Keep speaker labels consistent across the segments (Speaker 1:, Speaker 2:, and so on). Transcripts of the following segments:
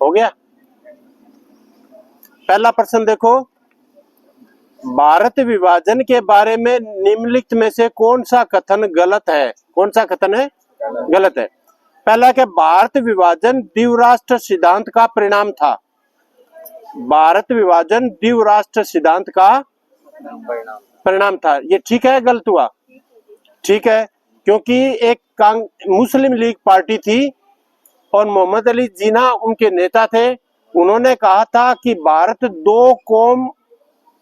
Speaker 1: हो गया। पहला प्रश्न देखो, भारत विभाजन के बारे में निम्नलिखित में से कौन सा कथन गलत है? कौन सा कथन है गलत है? पहला क्या, भारत विभाजन द्विराष्ट्र सिद्धांत का परिणाम था। भारत विभाजन द्विराष्ट्र सिद्धांत का परिणाम था, ये ठीक है गलत हुआ? ठीक है, क्योंकि एक मुस्लिम लीग पार्टी थी और मोहम्मद अली जिन्ना उनके नेता थे। उन्होंने कहा था कि भारत दो कौम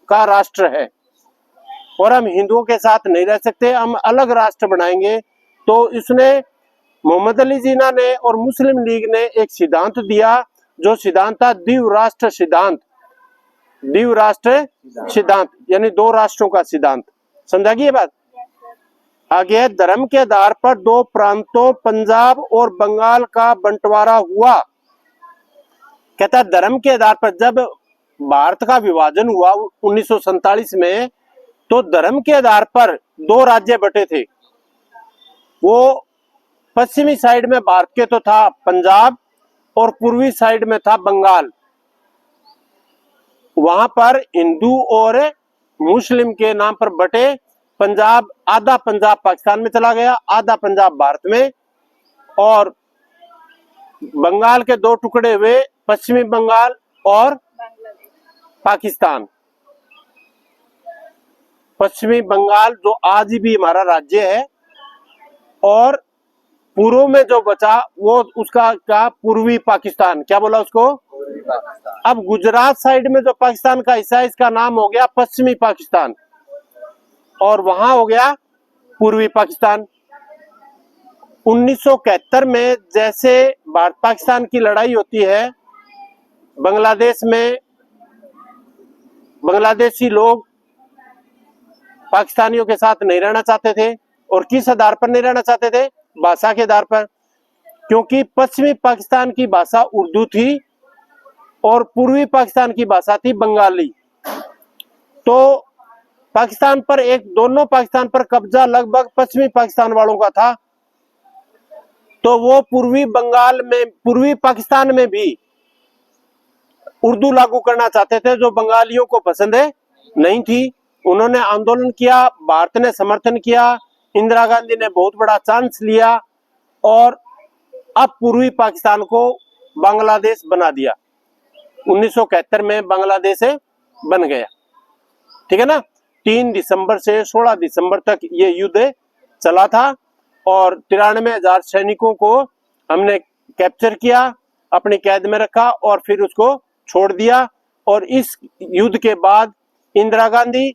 Speaker 1: का राष्ट्र है और हम हिंदुओं के साथ नहीं रह सकते, हम अलग राष्ट्र बनाएंगे। तो इसने मोहम्मद अली जिन्ना ने और मुस्लिम लीग ने एक सिद्धांत दिया, जो सिद्धांत था द्विराष्ट्र सिद्धांत। द्विराष्ट्र सिद्धांत यानी दो राष्ट्रों का सिद्धांत। समझा गई ये बात? आगे, धर्म के आधार पर दो प्रांतों पंजाब और बंगाल का बंटवारा हुआ। कहता है धर्म के आधार पर जब भारत का विभाजन हुआ 1947 में, तो धर्म के आधार पर दो राज्य बटे थे। वो पश्चिमी साइड में भारत के तो था पंजाब और पूर्वी साइड में था बंगाल। वहां पर हिंदू और मुस्लिम के नाम पर बटे। पंजाब, आधा पंजाब पाकिस्तान में चला गया, आधा पंजाब भारत में, और बंगाल के दो टुकड़े हुए, पश्चिमी बंगाल और पाकिस्तान। पश्चिमी बंगाल जो आज भी हमारा राज्य है, और पूर्व में जो बचा वो उसका क्या, पूर्वी पाकिस्तान। क्या बोला उसको? अब गुजरात साइड में जो पाकिस्तान का हिस्सा है, इसका नाम हो गया पश्चिमी पाकिस्तान, और वहां हो गया पूर्वी पाकिस्तान। 1971 में जैसे भारत पाकिस्तान की लड़ाई होती है, बांग्लादेश में बांग्लादेशी लोग पाकिस्तानियों के साथ नहीं रहना चाहते थे। और किस आधार पर नहीं रहना चाहते थे? भाषा के आधार पर, क्योंकि पश्चिमी पाकिस्तान की भाषा उर्दू थी और पूर्वी पाकिस्तान की भाषा थी बंगाली। तो पाकिस्तान पर दोनों पाकिस्तान पर कब्जा लगभग पश्चिमी पाकिस्तान वालों का था। तो वो पूर्वी बंगाल में, पूर्वी पाकिस्तान में भी उर्दू लागू करना चाहते थे, जो बंगालियों को पसंद नहीं थी। उन्होंने आंदोलन किया, भारत ने समर्थन किया, इंदिरा गांधी ने बहुत बड़ा चांस लिया और अब पूर्वी पाकिस्तान को बांग्लादेश बना दिया। 1971 में बांग्लादेश बन गया। ठीक है ना? 3 दिसंबर से 16 दिसंबर तक ये युद्ध चला था और 93,000 सैनिकों को हमने कैप्चर किया, अपनी कैद में रखा और फिर उसको छोड़ दिया। और इस युद्ध के बाद इंदिरा गांधी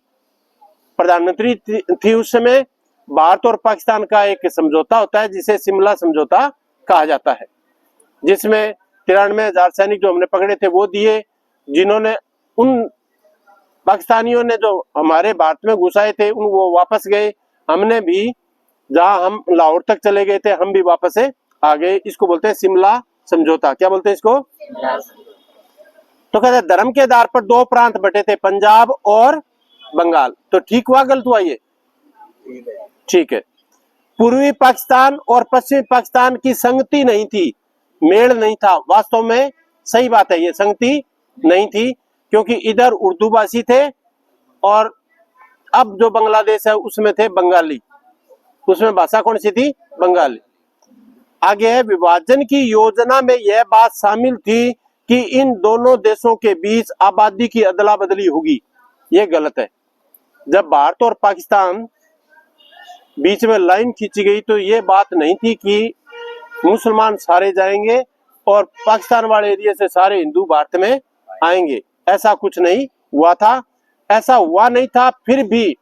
Speaker 1: प्रधानमंत्री थी उस समय। भारत और पाकिस्तान का एक समझौता होता है जिसे शिमला समझौता कहा जाता है, जिसमें 93,000 सैनिक जो हमने पकड़े थे वो दिए, जिन्होंने उन पाकिस्तानियों ने जो हमारे भारत में घुसाए थे उन वो वापस गए। हमने भी, जहां हम लाहौर तक चले गए थे, हम भी वापस आ गए। इसको बोलते हैं शिमला समझौता। क्या बोलते हैं इसको? तो कहते हैं धर्म के आधार पर दो प्रांत बटे थे, पंजाब और बंगाल। तो ठीक हुआ गलत हुआ ये? ठीक है। पूर्वी पाकिस्तान और पश्चिमी पाकिस्तान की संगति नहीं थी, मेल नहीं था। वास्तव में सही बात है, ये संगति नहीं थी, क्योंकि इधर उर्दू भाषी थे और अब जो बांग्लादेश है उसमें थे बंगाली। उसमें भाषा कौन सी थी? बंगाली। आगे है, विभाजन की योजना में यह बात शामिल थी कि इन दोनों देशों के बीच आबादी की अदला बदली होगी। ये गलत है। जब भारत और पाकिस्तान बीच में लाइन खींची गई तो ये बात नहीं थी कि मुसलमान सारे जाएंगे और पाकिस्तान वाले एरिया से सारे हिंदू भारत में आएंगे। ऐसा कुछ नहीं हुआ था, ऐसा हुआ नहीं था। फिर भी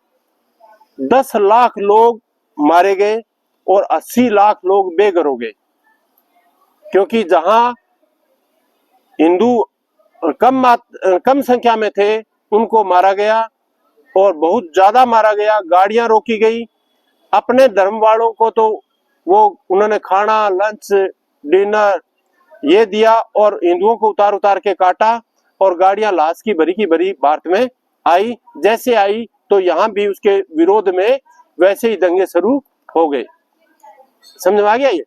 Speaker 1: 10 लाख लोग मारे गए और 80 लाख लोग बेघर हो गए, क्योंकि जहां हिंदू कम संख्या में थे उनको मारा गया और बहुत ज्यादा मारा गया। गाड़ियां रोकी गई। अपने धर्म वालों को तो वो उन्होंने खाना, लंच, डिनर ये दिया और हिंदुओं को उतार उतार के काटा और गाड़ियां लाश की भरी भारत में आई। जैसे आई तो यहाँ भी उसके विरोध में वैसे ही दंगे शुरू हो गए। समझ में आ गया ये?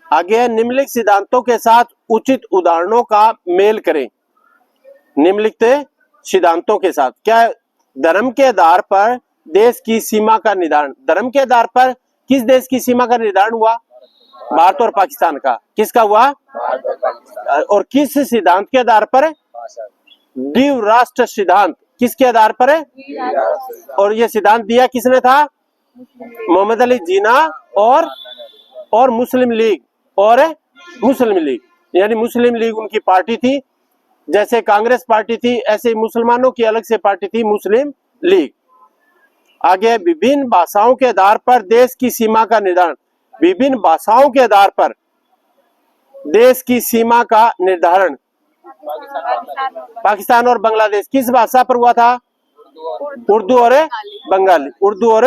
Speaker 1: आगे है निम्नलिखित सिद्धांतों के साथ उचित उदाहरणों का मेल करें। निम्नलिखित सिद्धांतों के साथ क्या है? धर्म के आधार पर देश की सीमा का निर्धारण। धर्म के आधार पर किस देश की सीमा का निर्धारण हुआ? भारत और पाकिस्तान का। किसका हुआ? और किस सिद्धांत के आधार पर? द्विराष्ट्र सिद्धांत। किसके आधार पर है? और ये सिद्धांत दिया किसने था? मोहम्मद अली जिन्ना और मुस्लिम लीग यानी मुस्लिम लीग उनकी पार्टी थी। जैसे कांग्रेस पार्टी थी ऐसे मुसलमानों की अलग से पार्टी थी मुस्लिम लीग। आगे विभिन्न भाषाओं के आधार पर देश की सीमा का निर्धारण। विभिन्न भाषाओं के आधार पर देश की सीमा का निर्धारण पाकिस्तान और बांग्लादेश किस भाषा पर हुआ था? उर्दू और बंगाली। उर्दू और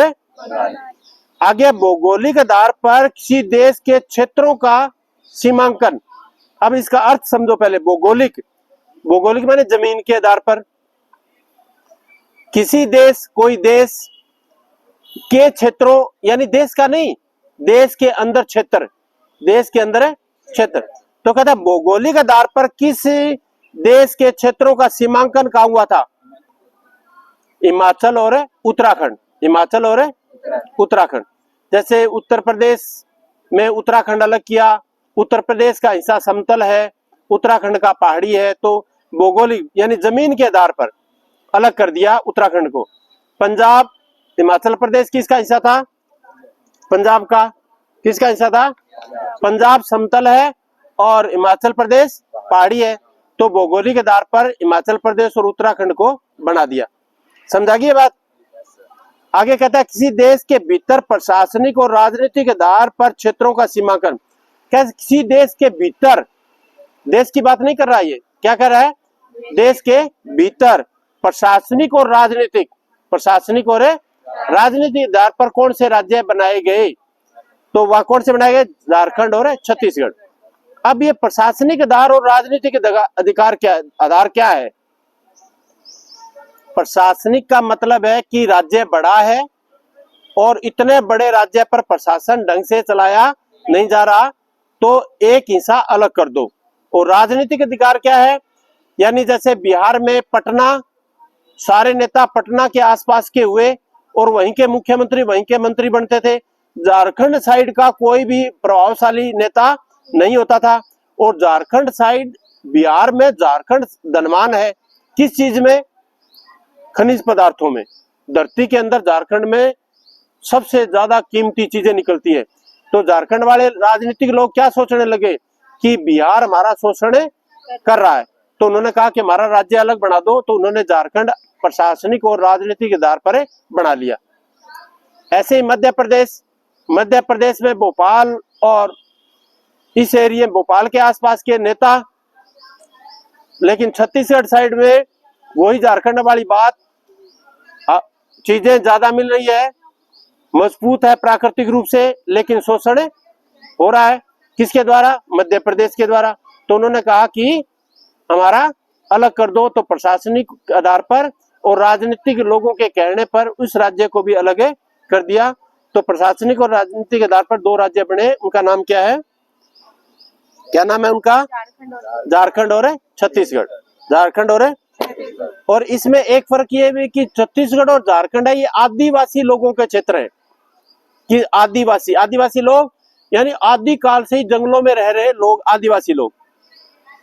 Speaker 1: आगे भौगोलिक आधार पर किसी देश के क्षेत्रों का सीमांकन। अब इसका अर्थ समझो पहले। भौगोलिक माने जमीन के आधार पर। किसी देश कोई देश के क्षेत्रों यानी देश का नहीं, देश के अंदर क्षेत्र। देश के अंदर है क्षेत्र। तो कहता भौगोलिक आधार पर किस देश के क्षेत्रों का सीमांकन कहा हुआ था? हिमाचल और उत्तराखंड। हिमाचल और उत्तराखंड। जैसे उत्तर प्रदेश में उत्तराखंड अलग किया। उत्तर प्रदेश का हिस्सा समतल है, उत्तराखंड का पहाड़ी है। तो भौगोलिक यानी जमीन के आधार पर अलग कर दिया उत्तराखंड को। पंजाब हिमाचल प्रदेश किसका हिस्सा था? पंजाब का किसका हिस्सा था? पंजाब समतल है और हिमाचल प्रदेश पहाड़ी है। तो भौगोलिक आधार पर हिमाचल प्रदेश और उत्तराखंड को बना दिया। समझा गई ये बात? आगे कहता है किसी देश के भीतर प्रशासनिक और राजनीतिक आधार पर क्षेत्रों का सीमांकन। क्या किसी देश के भीतर, देश की बात नहीं कर रहा है, ये क्या कर रहा है? देश के भीतर प्रशासनिक और राजनीतिक आधार पर कौन से राज्य बनाए गए? तो वह कौन से बनाए गए? झारखंड और छत्तीसगढ़। अब ये प्रशासनिक आधार और राजनीतिक अधिकार आधार क्या है? प्रशासनिक का मतलब है कि राज्य बड़ा है और इतने बड़े राज्य पर प्रशासन ढंग से चलाया नहीं जा रहा, तो एक हिस्सा अलग कर दो। और राजनीतिक अधिकार क्या है? यानी जैसे बिहार में पटना, सारे नेता पटना के आसपास के हुए और वहीं के मुख्यमंत्री वहीं के मंत्री बनते थे। झारखंड साइड का कोई भी प्रभावशाली नेता नहीं होता था। और झारखंड साइड, बिहार में झारखंड धनवान है। किस चीज में? खनिज पदार्थों में। धरती के अंदर झारखंड में सबसे ज्यादा कीमती चीजें निकलती है। तो झारखंड वाले राजनीतिक लोग क्या सोचने लगे कि बिहार हमारा शोषण कर रहा है, तो उन्होंने कहा कि हमारा राज्य अलग बना दो। तो उन्होंने झारखंड प्रशासनिक और राजनीतिक आधार पर बना लिया। ऐसे ही मध्य प्रदेश में भोपाल और इस एरिया भोपाल के आसपास के नेता, लेकिन छत्तीसगढ़ साइड में वही झारखंड वाली बात, चीजें ज्यादा मिल रही है, मजबूत है प्राकृतिक रूप से, लेकिन शोषण हो रहा है। किसके द्वारा? मध्य प्रदेश के द्वारा। तो उन्होंने कहा कि हमारा अलग कर दो। तो प्रशासनिक आधार पर और राजनीतिक लोगों के कहने पर उस राज्य को भी अलग कर दिया। तो प्रशासनिक और राजनीतिक आधार पर दो राज्य बने। उनका नाम क्या है? क्या नाम है उनका? झारखंड और छत्तीसगढ़। झारखंड और इसमें एक फर्क ये भी कि छत्तीसगढ़ और झारखंड है, ये आदिवासी लोगों के क्षेत्र है। कि आदिवासी लोग यानी आदि काल से ही जंगलों में रह रहे लोग, आदिवासी लोग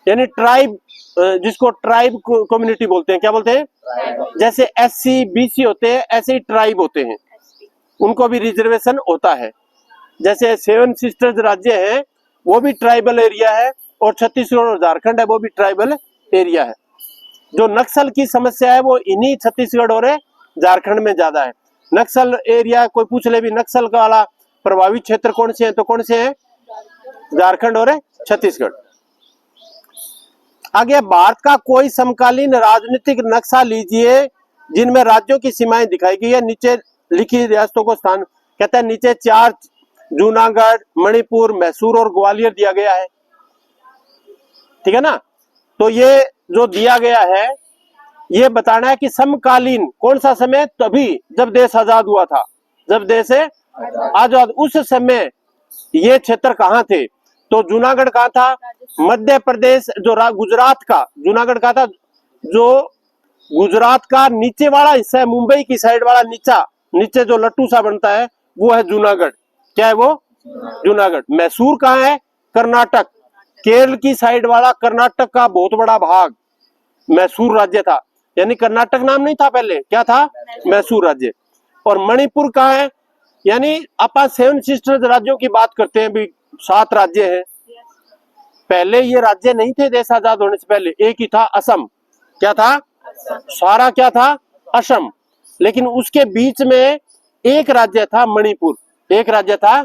Speaker 1: यानी ट्राइब, जिसको ट्राइब कम्युनिटी बोलते हैं। क्या बोलते हैं? जैसे एससी बीसी होते हैं, ऐसे ही ट्राइब होते हैं, उनको भी रिजर्वेशन होता है। जैसे 7 सिस्टर्स राज्य है वो भी ट्राइबल एरिया है, और छत्तीसगढ़ और झारखंड है वो भी ट्राइबल एरिया है। जो नक्सल की समस्या है वो इन्हीं छत्तीसगढ़ और झारखंड में ज्यादा है। नक्सल एरिया कोई पूछ ले भी नक्सल का वाला प्रभावित क्षेत्र कौन से हैं, तो कौन से हैं? झारखंड और छत्तीसगढ़। आगे भारत का कोई समकालीन राजनीतिक नक्शा लीजिए जिनमें राज्यों की सीमाएं दिखाई गई है। नीचे लिखी रियासतों को स्थान कहता है। नीचे 4 जूनागढ़, मणिपुर, मैसूर और ग्वालियर दिया गया है। ठीक है ना? तो ये जो दिया गया है ये बताना है कि समकालीन कौन सा समय? तभी जब देश आजाद हुआ था, जब देश आजाद, उस समय ये क्षेत्र कहाँ थे? तो जूनागढ़ कहाँ था? मध्य प्रदेश। जो गुजरात का, जूनागढ़ का था, जो गुजरात का नीचे वाला हिस्सा है, मुंबई की साइड वाला नीचे जो लट्टू सा बनता है, वो है जूनागढ़। क्या है वो? जूनागढ़। मैसूर कहाँ है? कर्नाटक। केरल की साइड वाला कर्नाटक का बहुत बड़ा भाग मैसूर राज्य था। यानी कर्नाटक नाम नहीं था पहले, क्या था? मैसूर राज्य। और मणिपुर कहाँ है? यानी अपन 7 सिस्टर्स राज्यों की बात करते हैं, भी 7 राज्य हैं। पहले ये राज्य नहीं थे, देश आजाद होने से पहले एक ही था, असम। क्या था? सारा क्या था? असम। लेकिन उसके बीच में एक राज्य था, मणिपुर। एक राज्य था,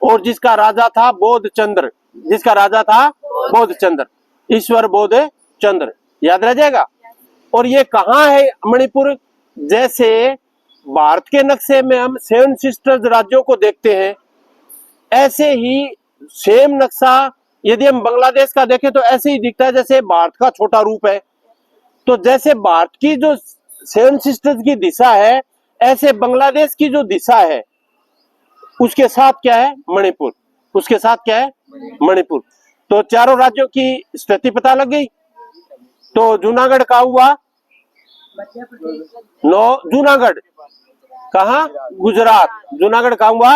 Speaker 1: और जिसका राजा था बोध चंद्र। जिसका राजा था बोध चंद्र, ईश्वर बोध चंद्र। याद रह जाएगा। और ये कहाँ है मणिपुर? जैसे भारत के नक्शे में हम 7 सिस्टर्स राज्यों को देखते हैं, ऐसे ही सेम नक्शा यदि हम बांग्लादेश का देखें तो ऐसे ही दिखता है, जैसे भारत का छोटा रूप है। तो जैसे भारत की जो 7 सिस्टर्स की दिशा है, ऐसे बांग्लादेश की जो दिशा है उसके साथ क्या है? मणिपुर। उसके साथ क्या है? मणिपुर। तो चारों राज्यों की स्थिति पता लग गई। तो जूनागढ़ का हुआ? नो, जूनागढ़ कहाँ? गुजरात। जूनागढ़ का हुआ?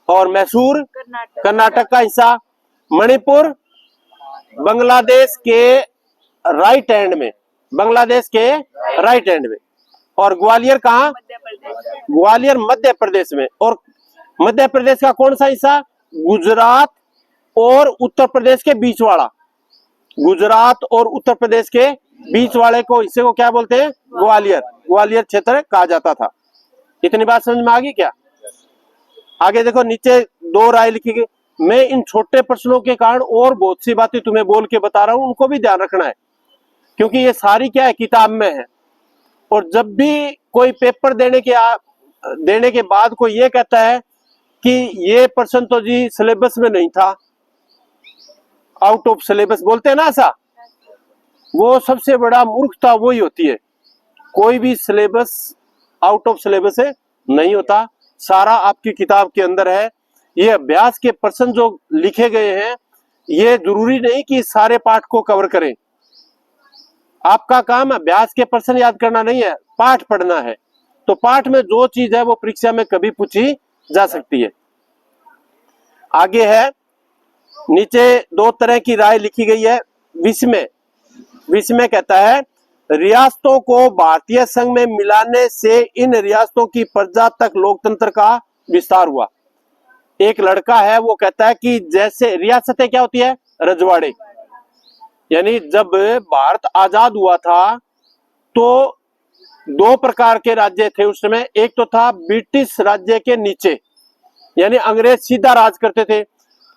Speaker 1: और मैसूर कर्नाटक का हिस्सा। मणिपुर बांग्लादेश के राइट हैंड में, बांग्लादेश के राइट हैंड में। और ग्वालियर कहाँ? ग्वालियर मध्य प्रदेश में। और मध्य प्रदेश का कौन सा हिस्सा? गुजरात और उत्तर प्रदेश के बीच वाला। गुजरात और उत्तर प्रदेश के बीच वाले को हिस्से को क्या बोलते हैं? ग्वालियर। ग्वालियर क्षेत्र कहा जाता था। इतनी बात समझ में आ गई क्या? आगे देखो, नीचे 2 राय लिखी गई। मैं इन छोटे प्रश्नों के कारण और बहुत सी बातें तुम्हें बोल के बता रहा हूं, उनको भी ध्यान रखना है, क्योंकि ये सारी क्या है? किताब में है। और जब भी कोई पेपर देने के बाद कोई ये कहता है कि ये प्रश्न तो जी सिलेबस में नहीं था, आउट ऑफ सिलेबस बोलते हैं ना ऐसा, वो सबसे बड़ा मूर्खता वही होती है। कोई भी सिलेबस आउट ऑफ सिलेबस नहीं होता, सारा आपकी किताब के अंदर है। ये अभ्यास के प्रश्न जो लिखे गए हैं, ये जरूरी नहीं कि सारे पाठ को कवर करें। आपका काम अभ्यास के प्रश्न याद करना नहीं है, पाठ पढ़ना है। तो पाठ में जो चीज है वो परीक्षा में कभी पूछी जा सकती है। आगे है, नीचे 2 तरह की राय लिखी गई है। विस्मय कहता है, रियासतों को भारतीय संघ में मिलाने से इन रियासतों की प्रजा तक लोकतंत्र का विस्तार हुआ। एक लड़का है, वो कहता है कि जैसे रियासतें क्या होती है? रजवाड़े। यानी जब भारत आजाद हुआ था तो 2 प्रकार के राज्य थे उस समय। एक तो था ब्रिटिश राज्य के नीचे, यानी अंग्रेज सीधा राज करते थे,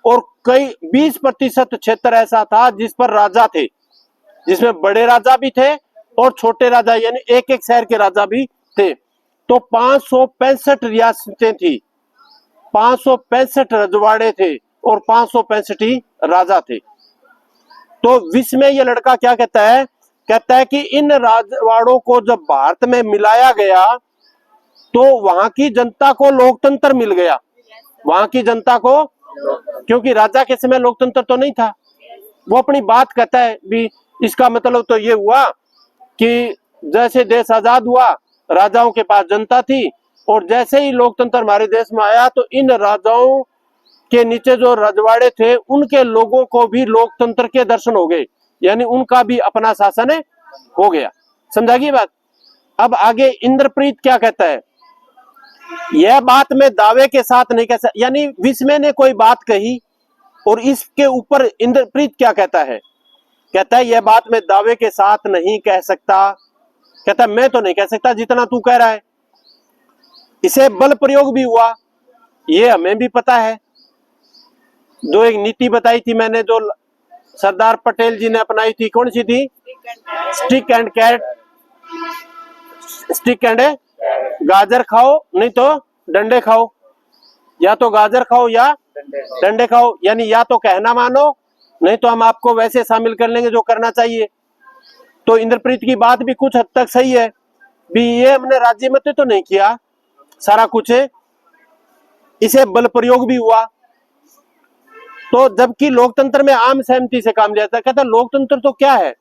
Speaker 1: और कई 20% क्षेत्र ऐसा था जिस पर राजा थे, जिसमें बड़े राजा भी थे और छोटे राजा, यानी एक एक शहर के राजा भी थे। तो 565 रियासतें थी, 565 रजवाड़े थे और 565 ही राजा थे। तो विश्व में ये लड़का क्या कहता है? कहता है कि इन राजवाड़ों को जब भारत में मिलाया गया तो वहां की जनता को लोकतंत्र मिल गया। वहां की जनता को, क्योंकि राजा के समय लोकतंत्र तो नहीं था। वो अपनी बात कहता है भी, इसका मतलब तो ये हुआ कि जैसे देश आजाद हुआ, राजाओं के पास जनता थी, और जैसे ही लोकतंत्र हमारे देश में आया तो इन राजाओं के नीचे जो रजवाड़े थे उनके लोगों को भी लोकतंत्र के दर्शन हो गए, यानी उनका भी अपना शासन हो गया। समझा गई बात? अब आगे इंद्रप्रीत क्या कहता है? यह बात मैं दावे के साथ नहीं कह सकता, यानी विस्मय ने कोई बात कही और इसके ऊपर इंद्रप्रीत क्या कहता है? कहता है यह बात मैं दावे के साथ नहीं कह सकता। कहता है मैं तो नहीं कह सकता जितना तू कह रहा है। इसे बल प्रयोग भी हुआ, ये हमें भी पता है। जो एक नीति बताई थी मैंने, जो सरदार पटेल जी ने अपनाई थी, कौन सी थी? Stick and cat. Stick and गाजर खाओ नहीं तो डंडे खाओ, या तो गाजर खाओ या डंडे खाओ, यानी या तो कहना मानो नहीं तो हम आपको वैसे शामिल कर लेंगे जो करना चाहिए। तो इंद्रप्रीत की बात भी कुछ हद तक सही है भी, ये हमने राज्य मत तो नहीं किया, सारा कुछ है। इसे बल प्रयोग भी हुआ। तो जबकि लोकतंत्र में आम सहमति से काम लिया जाता है। कहता है लोकतंत्र तो क्या है,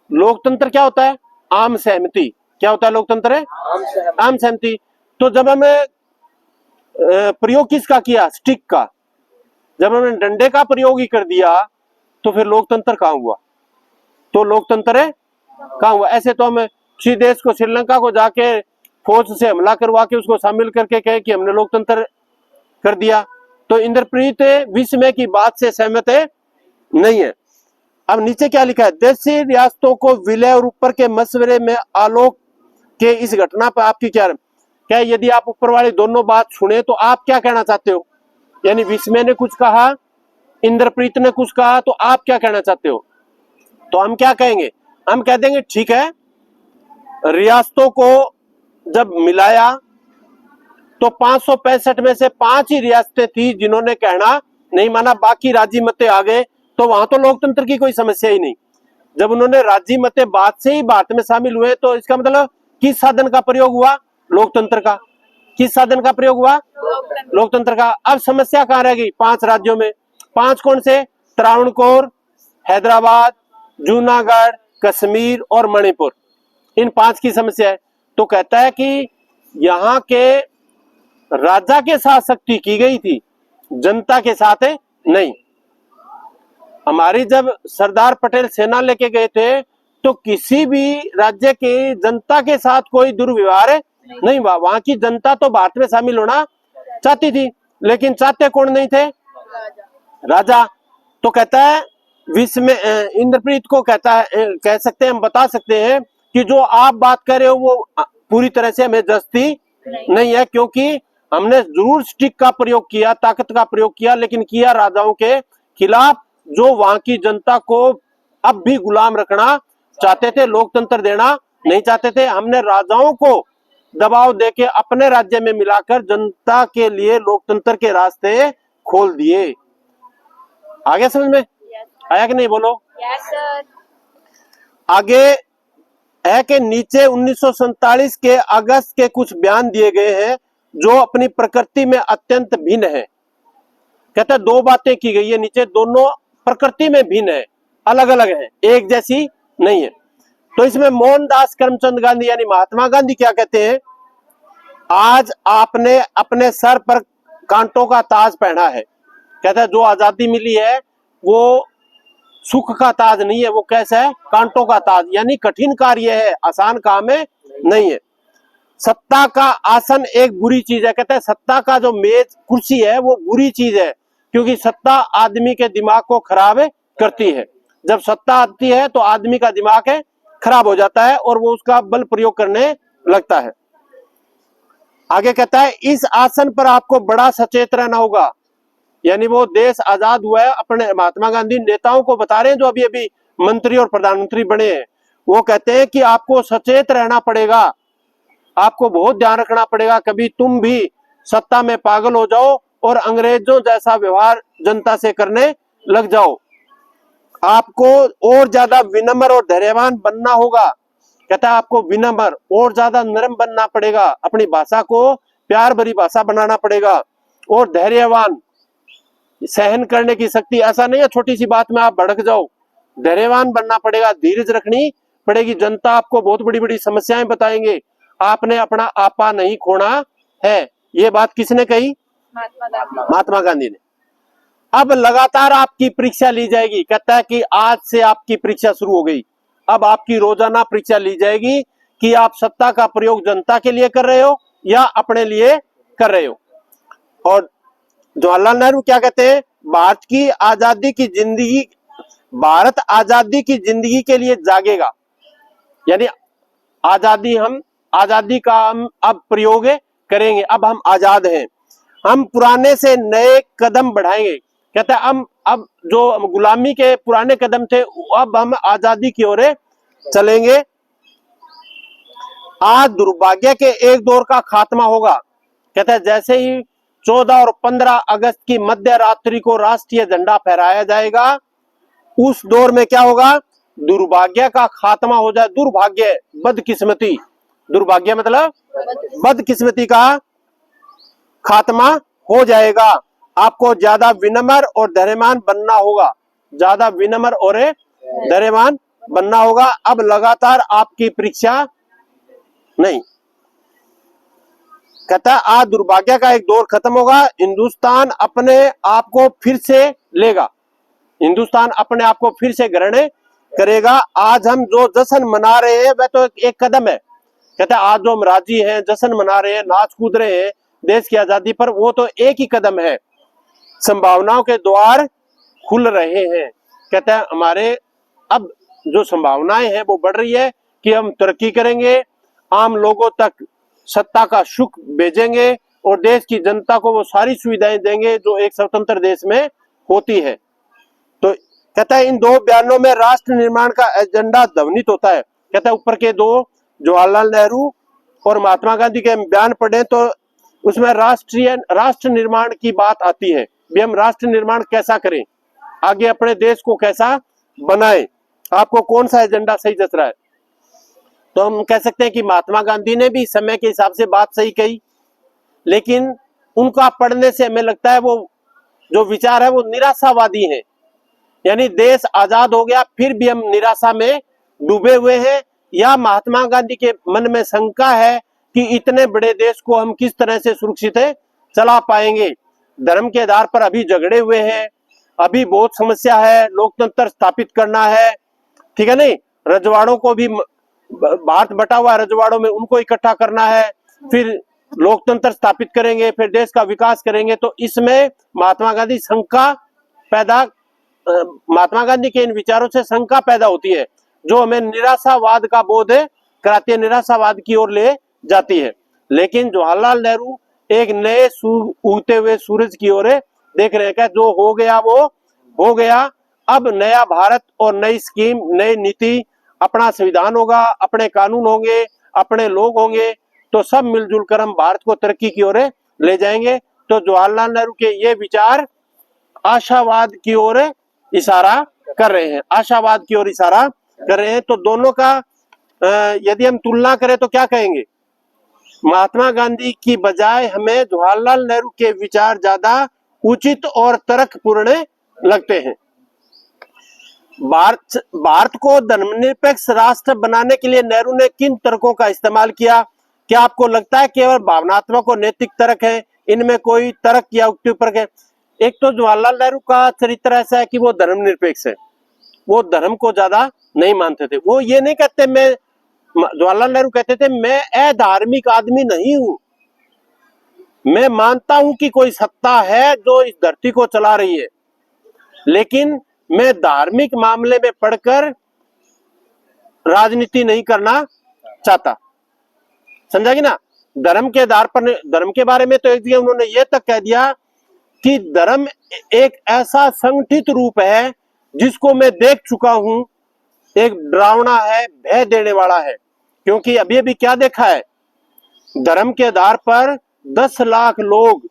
Speaker 1: लोकतंत्र क्या होता है, आम सहमति। क्या होता है लोकतंत्र है, आम सहमति। तो जब हमें प्रयोग किसका किया, स्टिक का, जब हमने डंडे का प्रयोग ही कर दिया तो फिर लोकतंत्र कहाँ हुआ, तो लोकतंत्र है कहाँ हुआ। ऐसे तो हम किसी देश को, श्रीलंका को जाके फौज से हमला करवा के उसको शामिल करके कहे कि हमने लोकतंत्र कर दिया, तो इंद्रप्रीत विस्मय की बात से सहमत है नहीं है। अब नीचे क्या लिखा है, देशी रियासतों को विलय और ऊपर के मशवरे में आलोक के इस घटना पर आपकी क्या यदि आप ऊपर वाली दोनों बात सुने तो आप क्या कहना चाहते हो, यानी विस्मय ने कुछ कहा, इंद्रप्रीत ने कुछ कहा, तो आप क्या कहना चाहते हो। तो हम क्या कहेंगे, हम कह देंगे ठीक है, रियासतों को जब मिलाया तो 565 में से 5 ही रियासतें थी जिन्होंने कहना नहीं माना, बाकी राज्य मते आ गए, तो वहां तो लोकतंत्र की कोई समस्या ही नहीं। जब उन्होंने राज्य मते बात से ही भारत में शामिल हुए, तो इसका मतलब किस साधन का प्रयोग हुआ, लोकतंत्र का। किस साधन का प्रयोग हुआ, लोकतंत्र का। अब समस्या कहां रह गई, 5 राज्यों में। 5 कौन से, त्रावणकोर, हैदराबाद, जूनागढ़, कश्मीर और मणिपुर, इन 5 की समस्या है। तो कहता है कि यहाँ के राजा के साथ सख्ती की गई थी, जनता के साथ है नहीं। हमारी जब सरदार पटेल सेना लेके गए थे तो किसी भी राज्य के जनता के साथ कोई दुर्व्यवहार नहीं हुआ। वहां की जनता तो भारत में शामिल होना चाहती थी, लेकिन चाहते कौन नहीं थे, राजा। तो कहता है विश्व में इंद्रप्रीत को कहता है, कह सकते हैं, हम बता सकते हैं कि जो आप बात कर रहे हो वो पूरी तरह से हमें जस्ती नहीं है, क्योंकि हमने जरूर स्टिक का प्रयोग किया, ताकत का प्रयोग किया, लेकिन किया राजाओं के खिलाफ जो वहां की जनता को अब भी गुलाम रखना चाहते थे, लोकतंत्र देना नहीं चाहते थे। हमने राजाओं को दबाव देके अपने राज्य में मिलाकर जनता के लिए लोकतंत्र के रास्ते खोल दिए। आगे समझ में आया कि नहीं, बोलो।
Speaker 2: Yes sir.
Speaker 1: आगे है कि नीचे 1947 के अगस्त के कुछ बयान दिए गए हैं जो अपनी प्रकृति में अत्यंत भिन्न है। कहता है 2 बातें की गई है नीचे, दोनों प्रकृति में भिन्न है, अलग अलग है, एक जैसी नहीं है। तो इसमें मोहनदास करमचंद गांधी यानी महात्मा गांधी क्या कहते हैं, आज आपने अपने सर पर कांटों का ताज पहना है। कहता है जो आजादी मिली है वो सुख का ताज नहीं है, वो कैसा है, कांटों का ताज, यानी कठिन कार्य है, आसान काम है नहीं है। सत्ता का आसन एक बुरी चीज है। कहता है सत्ता का जो मेज कुर्सी है वो बुरी चीज है, क्योंकि सत्ता आदमी के दिमाग को खराब करती है। जब सत्ता आती है तो आदमी का दिमाग खराब हो जाता है और वो उसका बल प्रयोग करने लगता है। आगे कहता है इस आसन पर आपको बड़ा सचेत रहना होगा, यानी वो देश आजाद हुआ है, अपने महात्मा गांधी नेताओं को बता रहे हैं जो अभी अभी मंत्री और प्रधानमंत्री बने हैं। वो कहते हैं कि आपको सचेत रहना पड़ेगा, आपको बहुत ध्यान रखना पड़ेगा, कभी तुम भी सत्ता में पागल हो जाओ और अंग्रेजों जैसा व्यवहार जनता से करने लग जाओ। आपको और ज्यादा विनम्र और धैर्यवान बनना होगा। कहता है आपको विनम्र और ज्यादा नरम बनना पड़ेगा, अपनी भाषा को प्यार भरी भाषा बनाना पड़ेगा, और धैर्यवान, सहन करने की शक्ति, ऐसा नहीं है छोटी सी बात में आप भड़क जाओ, धैर्यवान बनना पड़ेगा, धीरज रखनी पड़ेगी। जनता आपको बहुत बड़ी बड़ी समस्याएं बताएंगे, आपने अपना आपा नहीं खोना है। ये बात किसने कही, महात्मा गांधी ने। अब लगातार आपकी परीक्षा ली जाएगी। कहता है कि आज से आपकी परीक्षा शुरू हो गई, अब आपकी रोजाना परीक्षा ली जाएगी कि आप सत्ता का प्रयोग जनता के लिए कर रहे हो या अपने लिए कर रहे हो। और जवाहरलाल नेहरू क्या कहते हैं, भारत की आजादी की जिंदगी, भारत आजादी की जिंदगी के लिए जागेगा, यानी आजादी, हम आजादी का हम अब प्रयोग करेंगे, अब हम आजाद हैं, हम पुराने से नए कदम बढ़ाएंगे। कहता है अब जो गुलामी के पुराने कदम थे अब हम आजादी की ओर चलेंगे। आज दुर्भाग्य के एक दौर का खात्मा होगा। कहता है जैसे ही 14 और 15 अगस्त की मध्य रात्रि को राष्ट्रीय झंडा फहराया जाएगा, उस दौर में क्या होगा, दुर्भाग्य का खात्मा हो जाए। दुर्भाग्य, बदकिस्मती, दुर्भाग्य मतलब बदकिस्मती का खात्मा हो जाएगा। आपको ज्यादा विनम्र और धैर्यवान बनना होगा, ज्यादा विनम्र और धैर्यवान बनना होगा। अब लगातार आपकी परीक्षा नहीं, कहता है आज दुर्भाग्य का एक दौर खत्म होगा, हिंदुस्तान अपने आप को फिर से लेगा, हिंदुस्तान अपने आप को फिर से ग्रहण करेगा। आज हम जो जश्न मना रहे हैं वह तो एक कदम है, कहता है आज जो हम राजी हैं, जश्न मना रहे हैं, नाच कूद रहे हैं देश की आजादी पर, वो तो एक ही कदम है, संभावनाओं के द्वार खुल रहे हैं। कहता है हमारे अब जो संभावनाएं हैं वो बढ़ रही है कि हम तरक्की करेंगे, आम लोगों तक सत्ता का सुख भेजेंगे और देश की जनता को वो सारी सुविधाएं देंगे जो एक स्वतंत्र देश में होती है। तो कहता है इन दो बयानों में राष्ट्र निर्माण का एजेंडा ध्वनित होता है। कहता है ऊपर के दो जवाहरलाल नेहरू और महात्मा गांधी के बयान पढ़े तो उसमें राष्ट्र निर्माण की बात आती है, भी हम राष्ट्र निर्माण कैसा करें, आगे अपने देश को कैसा बनाएं, आपको कौन सा एजेंडा सही जच रहा है। तो हम कह सकते हैं कि महात्मा गांधी ने भी समय के हिसाब से बात सही कही, लेकिन उनका पढ़ने से हमें लगता है वो जो विचार है वो निराशावादी है, यानी देश आजाद हो गया फिर भी हम निराशा में डूबे हुए हैं, या महात्मा गांधी के मन में शंका है कि इतने बड़े देश को हम किस तरह से सुरक्षित चला पाएंगे। धर्म के आधार पर अभी झगड़े हुए हैं, अभी बहुत समस्या है, लोकतंत्र स्थापित करना है, ठीक है नहीं, रजवाड़ों को भी, भारत बटा हुआ रजवाड़ों में, उनको इकट्ठा करना है, फिर लोकतंत्र स्थापित करेंगे, फिर देश का विकास करेंगे। तो इसमें महात्मा गांधी महात्मा गांधी के इन विचारों से शंका पैदा होती है जो हमें निराशावाद का बोध कराती है, निराशावाद की ओर ले जाती है। लेकिन जवाहरलाल नेहरू एक नए उगते हुए सूरज की ओर देख रहे हैं, जो हो गया वो हो गया, अब नया भारत और नई स्कीम, नई नीति, अपना संविधान होगा, अपने कानून होंगे, अपने लोग होंगे, तो सब मिलजुल कर हम भारत को तरक्की की ओर ले जाएंगे। तो जवाहरलाल नेहरू के ये विचार आशावाद की ओर इशारा कर रहे हैं, आशावाद की ओर इशारा कर रहे हैं। तो दोनों का यदि हम तुलना करें तो क्या कहेंगे, महात्मा गांधी की बजाय हमें जवाहरलाल नेहरू के विचार ज्यादा उचित और तर्कपूर्ण लगते हैं। भारत को धर्मनिरपेक्ष राष्ट्र बनाने के लिए नेहरू ने किन तर्कों का इस्तेमाल किया? क्या आपको लगता है केवल भावनात्मक और नैतिक तर्क है, इनमें कोई तर्क या युक्तिपर्क है? एक तो जवाहरलाल नेहरू का चरित्र ऐसा है कि वो धर्मनिरपेक्ष है, वो धर्म को ज्यादा नहीं मानते थे। वो ये नहीं कहते, जवाहरलाल नेहरू कहते थे मैं अधार्मिक आदमी नहीं हूं, मैं मानता हूं कि कोई सत्ता है जो इस धरती को चला रही है, लेकिन मैं धार्मिक मामले में पढ़कर राजनीति नहीं करना चाहता। समझा कि ना? धर्म के आधार पर, धर्म के बारे में तो एक जगह उन्होंने ये तक कह दिया कि धर्म एक ऐसा संगठित रूप है जिसको मैं देख चुका हूं, एक डरावना है, भय देने वाला है। क्योंकि अभी अभी क्या देखा है, धर्म के आधार पर 10 लाख लोग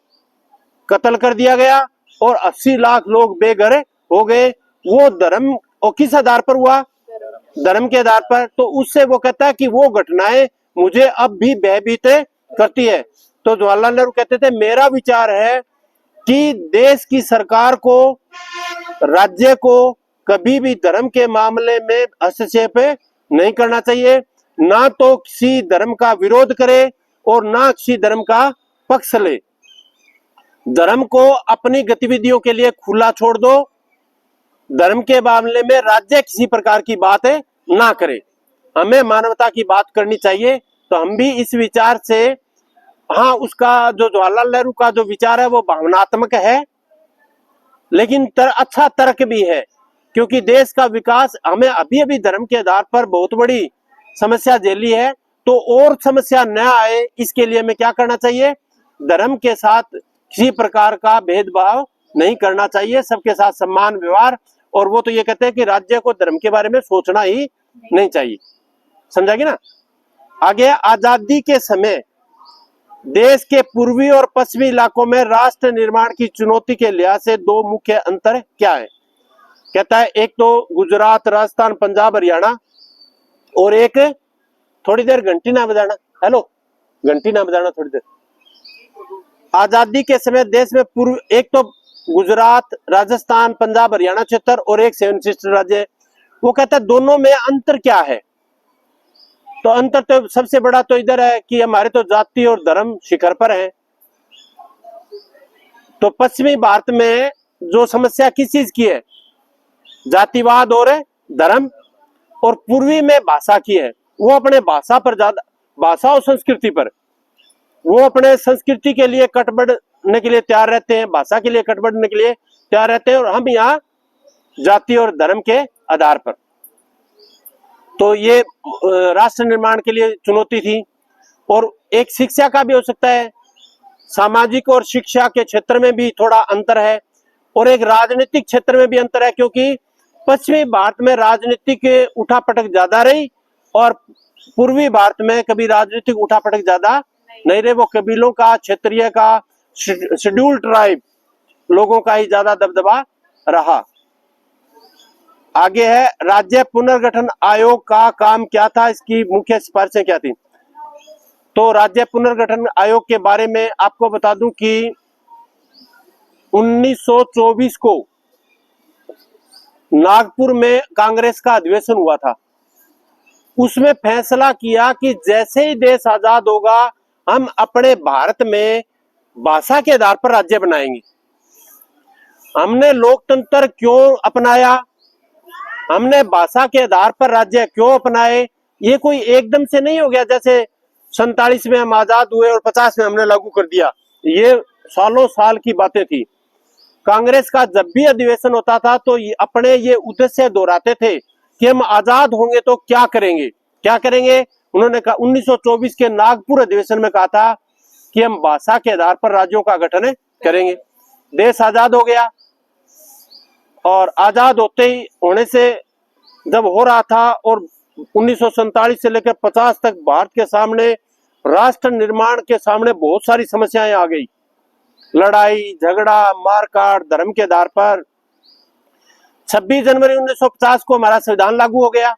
Speaker 1: कत्ल कर दिया गया और 80 लाख लोग बेघर हो गए। वो धर्म और किस आधार पर हुआ? धर्म के आधार पर। तो उससे वो कहता है कि वो घटनाएं मुझे अब भी भयभीत करती है। तो जवाहरलाल नेहरू कहते थे मेरा विचार है कि देश की सरकार को, राज्य को कभी भी धर्म के मामले में हस्तक्षेप नहीं करना चाहिए, ना तो किसी धर्म का विरोध करे और ना किसी धर्म का पक्ष ले। धर्म को अपनी गतिविधियों के लिए खुला छोड़ दो, धर्म के मामले में राज्य किसी प्रकार की बात ना करे, हमें मानवता की बात करनी चाहिए। तो हम भी इस विचार से, हाँ, उसका जो जवाहरलाल नेहरू का जो विचार है वो भावनात्मक है, लेकिन अच्छा तर्क भी है, क्योंकि देश का विकास, हमें अभी अभी धर्म के आधार पर बहुत बड़ी समस्या झेली है, तो और समस्या न आए इसके लिए हमें क्या करना चाहिए? धर्म के साथ किसी प्रकार का भेदभाव नहीं करना चाहिए, सबके साथ सम्मान व्यवहार। और वो तो ये कहते हैं कि राज्य को धर्म के बारे में सोचना ही नहीं चाहिए। समझा कि ना? आगे, आजादी के समय देश के पूर्वी और पश्चिमी इलाकों में राष्ट्र निर्माण की चुनौती के लिहाज से दो मुख्य अंतर क्या है? कहता है एक तो गुजरात, राजस्थान, पंजाब, हरियाणा, और एक, थोड़ी देर घंटी ना बजाना, हेलो, घंटी ना बजाना थोड़ी देर। आजादी के समय देश में पूर्व, एक तो गुजरात, राजस्थान, पंजाब, हरियाणा क्षेत्र और एक 7 सिस्टर राज्य है। वो कहता है दोनों में अंतर क्या है? तो अंतर तो सबसे बड़ा तो इधर है कि हमारे तो जाति और धर्म शिखर पर है। तो पश्चिमी भारत में जो समस्या किस चीज की है? जातिवाद और धर्म। और पूर्वी में भाषा की है। वो अपने भाषा पर ज्यादा, भाषा और संस्कृति पर, वो अपने संस्कृति के लिए कट बढ़ने के लिए तैयार रहते हैं, भाषा के लिए कट बढ़ने के लिए तैयार रहते हैं, और हम यहाँ जाति और धर्म के आधार पर। तो ये राष्ट्र निर्माण के लिए चुनौती थी। और एक शिक्षा का भी हो सकता है, सामाजिक और शिक्षा के क्षेत्र में भी थोड़ा अंतर है, और एक राजनीतिक क्षेत्र में भी अंतर है, क्योंकि पश्चिमी भारत में राजनीतिक उठापटक ज्यादा रही और पूर्वी भारत में कभी राजनीतिक उठापटक ज्यादा नहीं रहे। वो कबीलों का, क्षेत्रीय का, शेड्यूल ट्राइब लोगों का ही ज्यादा दबदबा रहा। आगे है राज्य पुनर्गठन आयोग का काम क्या था, इसकी मुख्य सिफारिशें क्या थी। तो राज्य पुनर्गठन आयोग के बारे में आपको बता दूं कि 1924 को नागपुर में कांग्रेस का अधिवेशन हुआ था। उसमें फैसला किया कि जैसे ही देश आजाद होगा हम अपने भारत में भाषा के आधार पर राज्य बनाएंगे। हमने लोकतंत्र क्यों अपनाया, हमने भाषा के आधार पर राज्य क्यों अपनाए, ये कोई एकदम से नहीं हो गया। जैसे 47 में हम आजाद हुए और 50 में हमने लागू कर दिया, ये सालों साल की बातें थी। कांग्रेस का जब भी अधिवेशन होता था तो अपने ये उद्देश्य दोहराते थे कि हम आजाद होंगे तो क्या करेंगे, क्या करेंगे। उन्होंने कहा 1924 के नागपुर अधिवेशन में कहा था कि हम भाषा के आधार पर राज्यों का गठन करेंगे। देश आजाद हो गया, और आजाद होने से जब हो रहा था, और 1947 से लेकर 50 तक भारत के सामने, राष्ट्र निर्माण के सामने बहुत सारी समस्याएं आ गई। लड़ाई झगड़ा, मारकाट, धर्म के आधार पर। 26 जनवरी 1950 को हमारा संविधान लागू हो गया,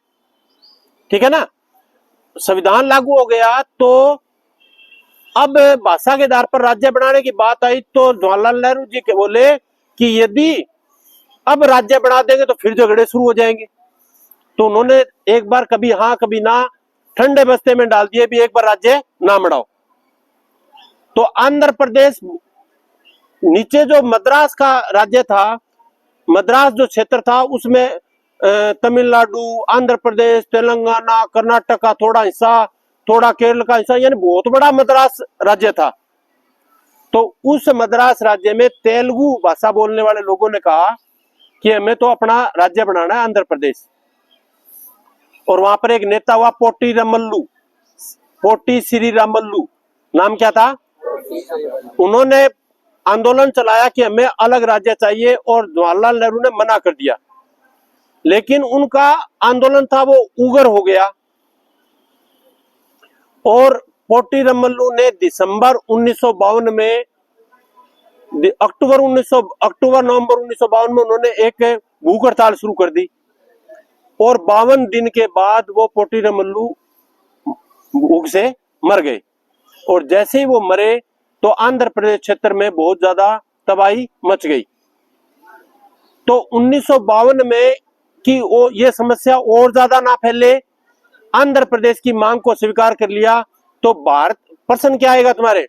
Speaker 1: ठीक है ना। संविधान लागू हो गया तो अब भाषा के आधार पर राज्य बनाने की बात आई तो जवाहरलाल नेहरू जी के बोले कि यदि अब राज्य बना देंगे तो फिर झगड़े शुरू हो जाएंगे। तो उन्होंने एक बार कभी हाँ कभी ना ठंडे बस्ते में डाल दिए भी एक बार राज्य ना बनाओ। तो आंध्र प्रदेश, नीचे जो मद्रास का राज्य था, मद्रास जो क्षेत्र था उसमें तमिलनाडु, आंध्र प्रदेश, तेलंगाना, कर्नाटक का थोड़ा हिस्सा, थोड़ा केरल का हिस्सा, यानी बहुत बड़ा मद्रास राज्य था। तो उस मद्रास राज्य में तेलुगु भाषा बोलने वाले लोगों ने कहा कि हमें तो अपना राज्य बनाना है आंध्र प्रदेश। और वहां पर एक नेता हुआ पोटी श्रीरामल्लू, नाम क्या था। उन्होंने आंदोलन चलाया कि हमें अलग राज्य चाहिए, और जवाहरलाल नेहरू ने मना कर दिया। लेकिन उनका आंदोलन था वो उग्र हो गया, और पोटी रमल्लू ने दिसंबर 1952 में, अक्टूबर नवंबर 1952 में उन्होंने एक भूख हड़ताल शुरू कर दी, और 52 दिन के बाद वो पोटी रमल्लू भूख से मर गए। और जैसे ही वो मरे तो आंध्र प्रदेश क्षेत्र में बहुत ज्यादा तबाही मच गई। तो 1952 में कि ये समस्या और ज्यादा ना फैले, आंध्र प्रदेश की मांग को स्वीकार कर लिया। तो भारत, प्रश्न क्या आएगा तुम्हारे,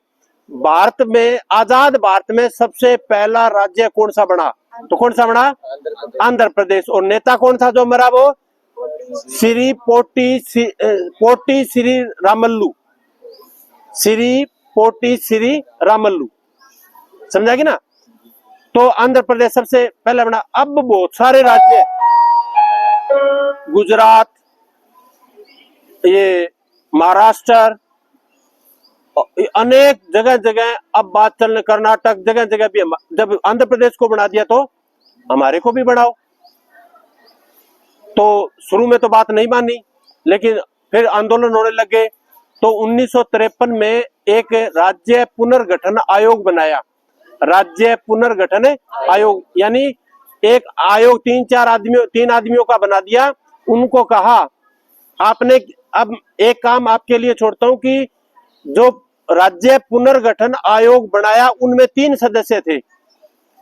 Speaker 1: भारत में, आजाद भारत में सबसे पहला राज्य कौन सा बना? तो कौन सा बना? आंध्र प्रदेश। और नेता कौन था जो मरा? वो पोटी श्री रामल्लू, समझा कि ना। तो आंध्र प्रदेश सबसे पहले बना। अब बहुत सारे राज्य, गुजरात, ये महाराष्ट्र, अनेक जगह जगह अब बात चलने, कर्नाटक, जगह जगह भी, जब आंध्र प्रदेश को बना दिया तो हमारे को भी बढ़ाओ। तो शुरू में तो बात नहीं मानी, लेकिन फिर आंदोलन होने लगे। तो 1953 में एक राज्य पुनर्गठन आयोग बनाया। राज्य पुनर्गठन आयोग, यानी एक आयोग तीन आदमियों का बना दिया। उनको कहा आपने, अब एक काम आपके लिए छोड़ता हूं कि जो राज्य पुनर्गठन आयोग बनाया उनमें 3 सदस्य थे।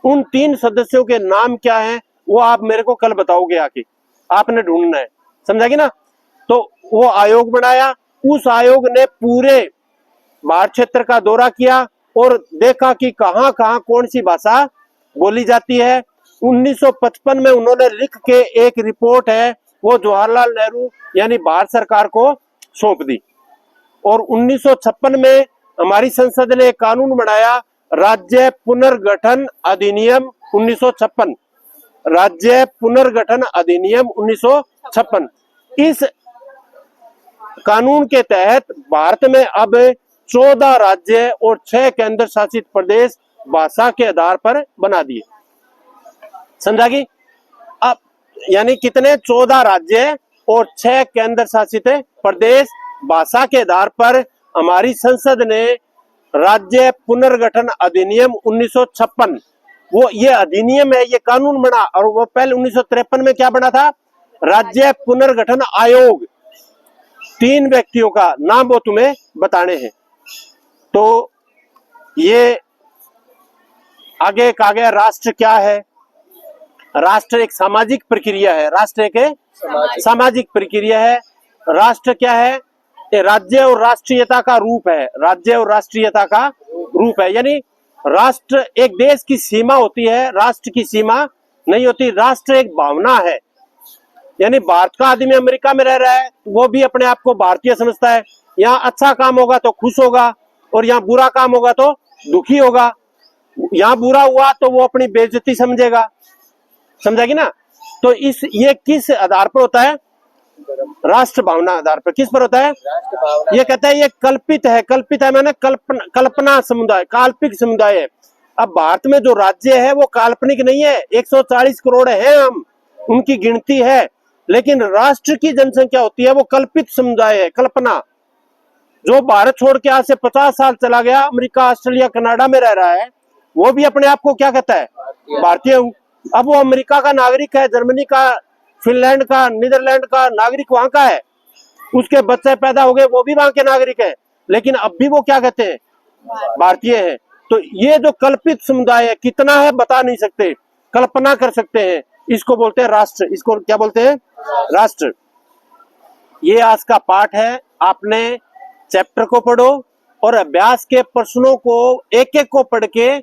Speaker 1: उन 3 सदस्यों के नाम क्या हैं वो आप मेरे को कल बताओगे आके, आपने ढूंढना है, समझा कि ना। तो वो आयोग बनाया, उस आयोग ने पूरे भारत क्षेत्र का दौरा किया और देखा कि कहां कहां कौन सी भाषा बोली जाती है। 1955 में उन्होंने लिख के एक रिपोर्ट है वो जवाहरलाल नेहरू यानी भारत सरकार को सौंप दी। और 1956 में हमारी संसद ने एक कानून बनाया, राज्य पुनर्गठन अधिनियम 1956, राज्य पुनर्गठन अधिनियम 1956। इस कानून के तहत भारत में अब 14 राज्य और 6 केंद्र शासित प्रदेश भाषा के आधार पर बना दिए, समझा कि अब यानी कितने 14 राज्य और 6 केंद्र शासित प्रदेश भाषा के आधार पर हमारी संसद ने राज्य पुनर्गठन अधिनियम 1956, वो ये अधिनियम है, ये कानून बना। और वो पहले 1953 में क्या बना था, राज्य पुनर्गठन आयोग। 3 व्यक्तियों का नाम वो तुम्हें बताने हैं। तो ये आगे कहा गया राष्ट्र क्या है। राष्ट्र एक सामाजिक प्रक्रिया है, राष्ट्र एक सामाजिक प्रक्रिया है। राष्ट्र क्या है, राज्य और राष्ट्रीयता का रूप है, राज्य और राष्ट्रीयता का रूप है। यानी राष्ट्र एक देश की सीमा होती है, राष्ट्र की सीमा नहीं होती। राष्ट्र एक भावना है, यानी भारत का आदमी अमेरिका में रह रहा है वो भी अपने आप को भारतीय समझता है। यहाँ अच्छा काम होगा तो खुश होगा और यहाँ बुरा काम होगा तो दुखी होगा। यहाँ बुरा हुआ तो वो अपनी बेइज्जती समझेगा, समझेगी ना। तो ये किस आधार पर होता है, राष्ट्र भावना आधार पर। किस पर होता है, ये कहता है ये कल्पित है। कल्पित है मैंने कल्पना समुदाय, काल्पनिक समुदाय है। अब भारत में जो राज्य है वो काल्पनिक नहीं है, 140 करोड़ है हम, उनकी गिनती है। लेकिन राष्ट्र की जनसंख्या होती है वो कल्पित समुदाय है, कल्पना। जो भारत छोड़ के आज से 50 साल चला गया अमेरिका, ऑस्ट्रेलिया, कनाडा में रह रहा है, वो भी अपने आप को क्या कहता है, भारतीय हूं। अब वो अमेरिका का नागरिक है, जर्मनी का, फिनलैंड का, नीदरलैंड का नागरिक वहां का है, उसके बच्चे पैदा हो गए वो भी वहां के नागरिक है, लेकिन अब भी वो क्या कहते हैं, भारतीय है। तो ये जो कल्पित समुदाय है कितना है बता नहीं सकते, कल्पना कर सकते हैं, इसको बोलते हैं राष्ट्र। इसको क्या बोलते हैं, राष्ट्र। ये आज का पाठ है, आपने चैप्टर को पढ़ो और अभ्यास के प्रश्नों को एक एक को पढ़ के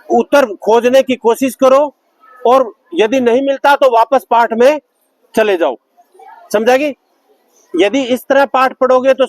Speaker 1: उत्तर खोजने की कोशिश करो, और यदि नहीं मिलता तो वापस पाठ में चले जाओ, समझा कि। यदि इस तरह पाठ पढ़ोगे तो